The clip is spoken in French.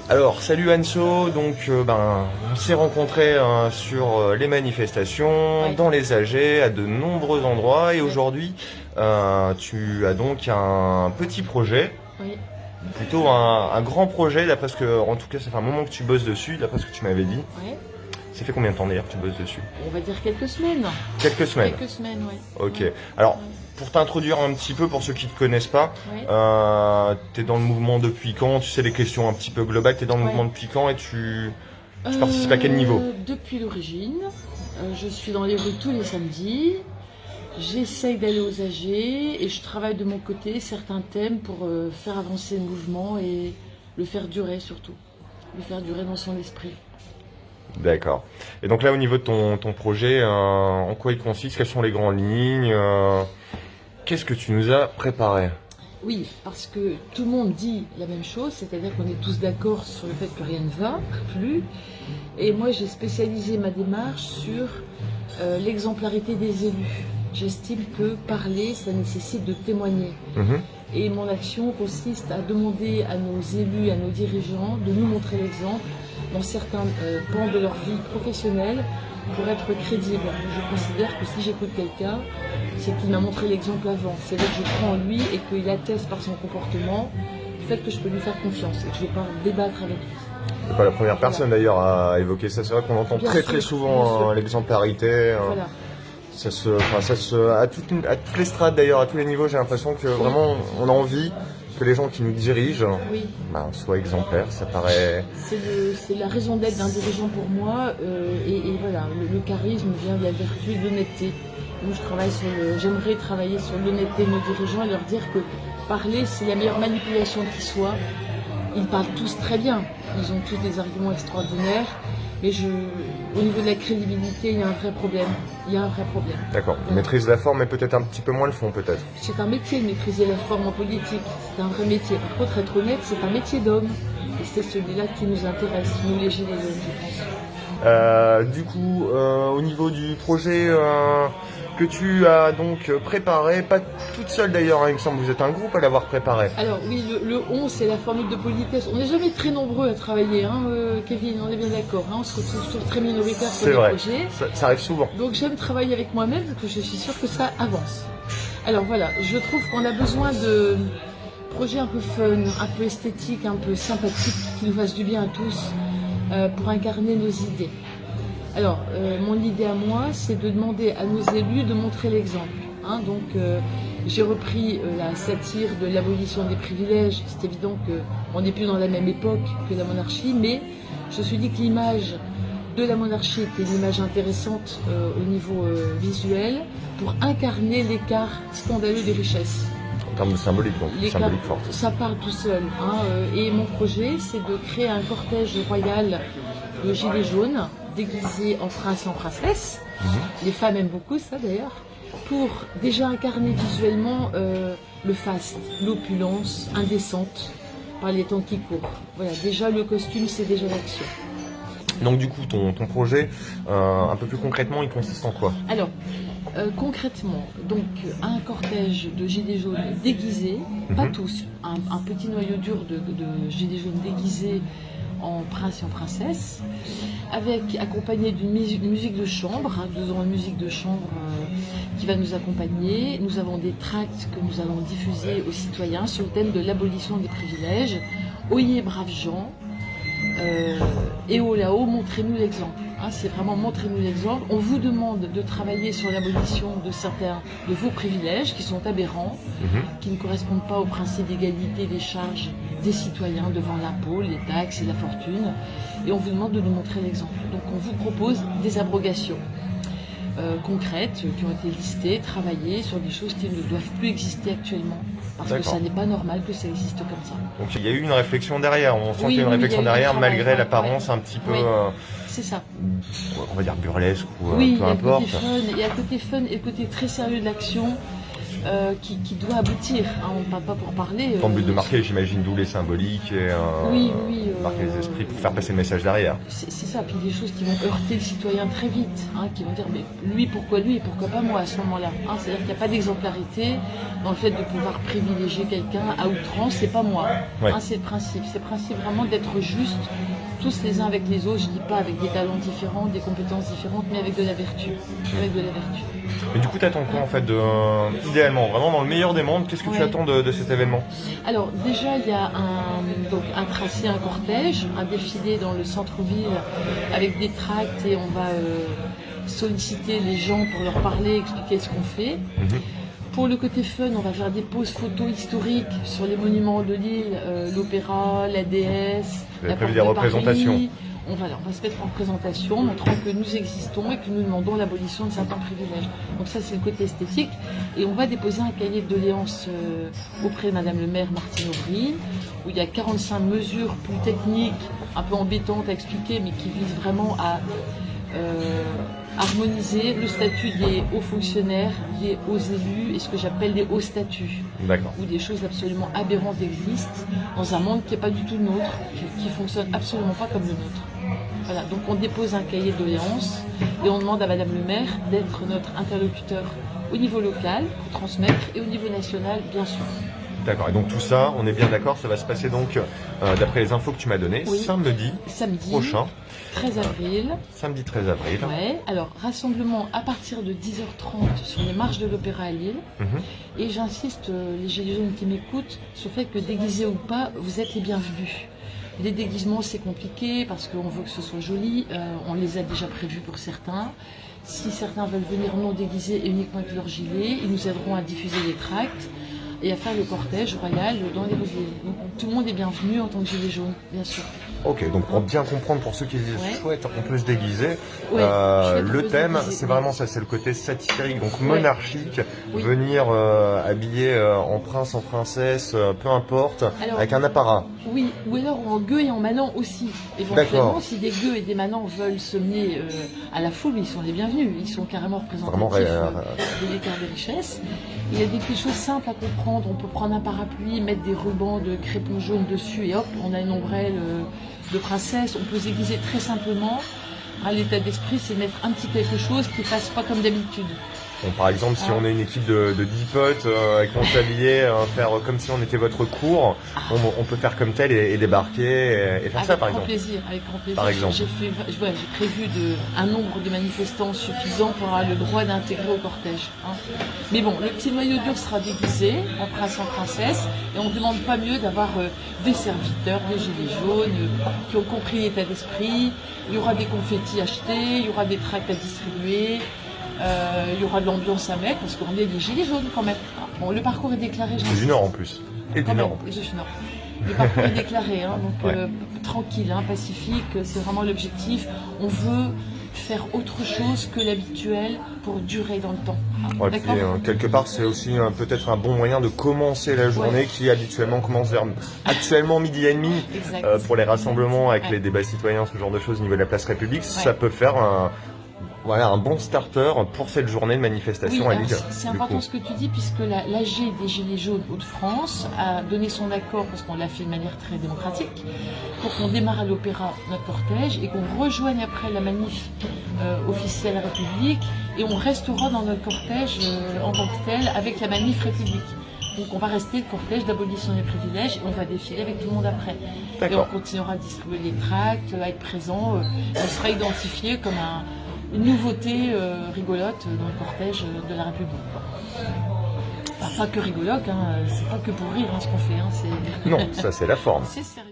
Alors, salut Anso, donc on s'est rencontrés sur les manifestations, Oui. dans les AG, à de nombreux endroits, et aujourd'hui tu as donc un petit projet, Oui. plutôt un grand projet, d'après ce que, en tout cas ça fait un moment que tu bosses dessus, d'après ce que tu m'avais dit. Ouais. Ça fait combien de temps d'ailleurs que tu bosses dessus? On va dire quelques semaines. Quelques semaines. Quelques semaines, oui. Ok. Alors, pour t'introduire un petit peu, pour ceux qui ne te connaissent pas, Ouais. t'es dans le mouvement depuis quand? Tu sais, les questions un petit peu globales, t'es dans le mouvement depuis quand et tu participes à quel niveau? Depuis l'origine. Je suis dans les rues tous les samedis. J'essaye d'aller aux AG et je travaille de mon côté certains thèmes pour faire avancer le mouvement et le faire durer surtout. Le faire durer dans son esprit. D'accord. Et donc là, au niveau de ton projet, en quoi il consiste? Quelles sont les grandes lignes? Qu'est-ce que tu nous as préparé? Oui, parce que tout le monde dit la même chose, c'est-à-dire qu'on est tous d'accord sur le fait que rien ne va plus. Et moi, j'ai spécialisé ma démarche sur l'exemplarité des élus. J'estime que parler, ça nécessite de témoigner. Et mon action consiste à demander à nos élus, à nos dirigeants, de nous montrer l'exemple dans certains pans de leur vie professionnelle pour être crédible. Je considère que si j'écoute quelqu'un, c'est qu'il m'a montré l'exemple avant. C'est-à-dire que je crois en lui et qu'il atteste par son comportement du fait que je peux lui faire confiance et que je vais pas débattre avec lui. C'est pas la première personne d'ailleurs à évoquer ça. C'est vrai qu'on entend très souvent l'exemplarité. Voilà. À toutes les strates d'ailleurs, à tous les niveaux, j'ai l'impression que vraiment on a envie que les gens qui nous dirigent soient exemplaires. Ça paraît. C'est la raison d'être d'un dirigeant pour moi. Et voilà, le charisme vient de la vertu de l'honnêteté. Moi, j'aimerais travailler sur l'honnêteté de nos dirigeants et leur dire que parler, c'est la meilleure manipulation qui soit. Ils parlent tous très bien, ils ont tous des arguments extraordinaires, mais au niveau de la crédibilité, il y a un vrai problème. D'accord. Ils maîtrisent la forme, mais peut-être un petit peu moins le fond, peut-être. C'est un métier de maîtriser la forme en politique, c'est un vrai métier. Par contre, être honnête, c'est un métier d'homme. Et c'est celui-là qui nous intéresse, nous les gilets jaunes, je pense. Du coup, au niveau du projet que tu as donc préparé, pas toute seule d'ailleurs, il me semble, vous êtes un groupe à l'avoir préparé. Alors oui, le on, c'est la formule de politesse. On n'est jamais très nombreux à travailler, Kevin, on est bien d'accord. On se retrouve toujours très minoritaire sur les projets. Ça arrive souvent. Donc j'aime travailler avec moi-même parce que je suis sûre que ça avance. Alors voilà, je trouve qu'on a besoin de projets un peu fun, un peu esthétiques, un peu sympathiques, qui nous fassent du bien à tous pour incarner nos idées. Alors, mon idée à moi, c'est de demander à nos élus de montrer l'exemple. Donc, j'ai repris la satire de l'abolition des privilèges. C'est évident qu'on n'est plus dans la même époque que la monarchie, mais je me suis dit que l'image de la monarchie était une image intéressante au niveau visuel pour incarner l'écart scandaleux des richesses. En termes de symbolique, donc, symbolique forte. Ça part tout seul. Et mon projet, c'est de créer un cortège royal de gilets jaunes, déguisés en prince et en princesse. Les femmes aiment beaucoup ça d'ailleurs. Pour déjà incarner visuellement le faste, l'opulence indécente par les temps qui courent. Voilà, déjà le costume, c'est déjà l'action. Donc du coup, ton projet, un peu plus concrètement, il consiste en quoi? Alors, concrètement, donc un cortège de gilets jaunes déguisés, pas tous, un petit noyau dur de gilets jaunes déguisés en prince et en princesse, accompagné d'une musique de chambre, nous avons une musique de chambre qui va nous accompagner. Nous avons des tracts que nous allons diffuser aux citoyens sur le thème de l'abolition des privilèges. Oyez braves gens, et oh là-haut, montrez-nous l'exemple. C'est vraiment montrez-nous l'exemple. On vous demande de travailler sur l'abolition de certains de vos privilèges qui sont aberrants, qui ne correspondent pas au principe d'égalité des charges des citoyens devant l'impôt, les taxes et la fortune. Et on vous demande de nous montrer l'exemple. Donc on vous propose des abrogations concrètes qui ont été listées, travaillées sur des choses qui ne doivent plus exister actuellement. Parce que ça n'est pas normal que ça existe comme ça. Donc il y a eu une réflexion derrière, on sent qu'il y a une réflexion derrière malgré l'apparence un petit peu, c'est ça. On va dire burlesque ou peu importe. Il y a un côté fun et un côté très sérieux de l'action. qui doit aboutir. Hein, on ne parle pas pour parler. Dans le but de marquer, j'imagine, d'où les symboliques et oui, marquer les esprits pour faire passer le message derrière. C'est ça, puis des choses qui vont heurter le citoyen très vite, hein, qui vont dire mais lui et pourquoi pas moi à ce moment-là. Hein, c'est-à-dire qu'il n'y a pas d'exemplarité dans le fait de pouvoir privilégier quelqu'un à outrance, c'est pas moi. Ouais. Hein, c'est le principe. C'est le principe vraiment d'être juste, tous les uns avec les autres. Je dis pas avec des talents différents, des compétences différentes, mais avec de la vertu. Avec de la vertu. Mais du coup, tu attends quoi en fait idéalement, vraiment dans le meilleur des mondes, qu'est-ce que tu attends de cet événement? Alors déjà, il y a un tracé, un cortège, un défilé dans le centre-ville avec des tracts et on va solliciter les gens pour leur parler, expliquer ce qu'on fait. Pour le côté fun, on va faire des poses photos historiques sur les monuments de l'île, l'opéra, la déesse, la porte des représentations. On va se mettre en représentation, montrant que nous existons et que nous demandons l'abolition de certains privilèges. Donc ça, c'est le côté esthétique. Et on va déposer un cahier de doléances auprès de Madame le maire Martine Aubry, où il y a 45 mesures plus techniques, un peu embêtantes à expliquer, mais qui visent vraiment à harmoniser le statut des hauts fonctionnaires, des hauts élus et ce que j'appelle des hauts statuts. D'accord. Où des choses absolument aberrantes existent dans un monde qui n'est pas du tout le nôtre, qui fonctionne absolument pas comme le nôtre. Voilà, donc on dépose un cahier de doléances et on demande à Madame le maire d'être notre interlocuteur au niveau local pour transmettre et au niveau national, bien sûr. D'accord, et donc tout ça, on est bien d'accord, ça va se passer donc, d'après les infos que tu m'as données, samedi prochain. 13 avril. Samedi 13 avril. Ouais, alors rassemblement à partir de 10h30 sur les marches de l'Opéra à Lille. Et j'insiste, les gilets jaunes qui m'écoutent, sur le fait que déguisés ou pas, vous êtes les bienvenus. Les déguisements, c'est compliqué parce qu'on veut que ce soit joli. On les a déjà prévus pour certains. Si certains veulent venir non déguisés et uniquement avec leur gilet, ils nous aideront à diffuser les tracts et à faire le cortège royal dans les rues. Donc tout le monde est bienvenu en tant que gilet jaune, bien sûr. Ok, donc pour bien comprendre, pour ceux qui disent chouette, on peut se déguiser, chouette, le thème, c'est vraiment ça, c'est le côté satirique, donc monarchique, venir habillé en prince, en princesse, peu importe, alors, avec un apparat. Oui, ou alors en gueux et en manant aussi. Éventuellement, si des gueux et des manants veulent se mener à la foule, ils sont les bienvenus, ils sont carrément représentatifs de l'écart des richesses. Il y a des petites choses simples à comprendre, on peut prendre un parapluie, mettre des rubans de crépon jaune dessus et hop, on a une ombrelle de princesse, on peut se déguiser très simplement. L'état d'esprit, c'est mettre un petit quelque chose qui ne fasse pas comme d'habitude. Bon, par exemple, si on est une équipe de 10 potes avec mon tablier, faire comme si on était votre cour, on peut faire comme tel et débarquer et faire ça, par exemple. Avec grand plaisir. Par exemple. J'ai prévu un nombre de manifestants suffisant pour avoir le droit d'intégrer au cortège. Mais bon, le petit noyau dur sera déguisé en prince, en princesse, et on ne demande pas mieux d'avoir des serviteurs, des gilets jaunes, qui ont compris l'état d'esprit. Il y aura des confettis achetés, il y aura des tracts à distribuer. Il y aura de l'ambiance à mettre parce qu'on est des gilets jaunes quand même. Bon, le parcours est déclaré. Du Nord en plus. Et du Nord en plus. Le parcours est déclaré, donc tranquille, pacifique, c'est vraiment l'objectif. On veut faire autre chose que l'habituel pour durer dans le temps. Puis, quelque part, c'est aussi peut-être un bon moyen de commencer la journée qui habituellement commence vers actuellement midi et demi pour les rassemblements avec les débats citoyens, ce genre de choses au niveau de la place République. Ça peut faire un bon starter pour cette journée de manifestation à Lille. C'est important ce que tu dis, puisque l'AG des Gilets jaunes Hauts-de-France a donné son accord, parce qu'on l'a fait de manière très démocratique, pour qu'on démarre à l'Opéra notre cortège et qu'on rejoigne après la manif officielle République, et on restera dans notre cortège en tant que tel avec la manif République. Donc on va rester le cortège d'abolition des privilèges et on va défiler avec tout le monde après. Et on continuera à distribuer les tracts, à être présent. On sera identifié comme une nouveauté rigolote dans le cortège de la République. Enfin, pas que rigolote, c'est pas que pour rire ce qu'on fait. Non, ça c'est la forme. C'est sérieux.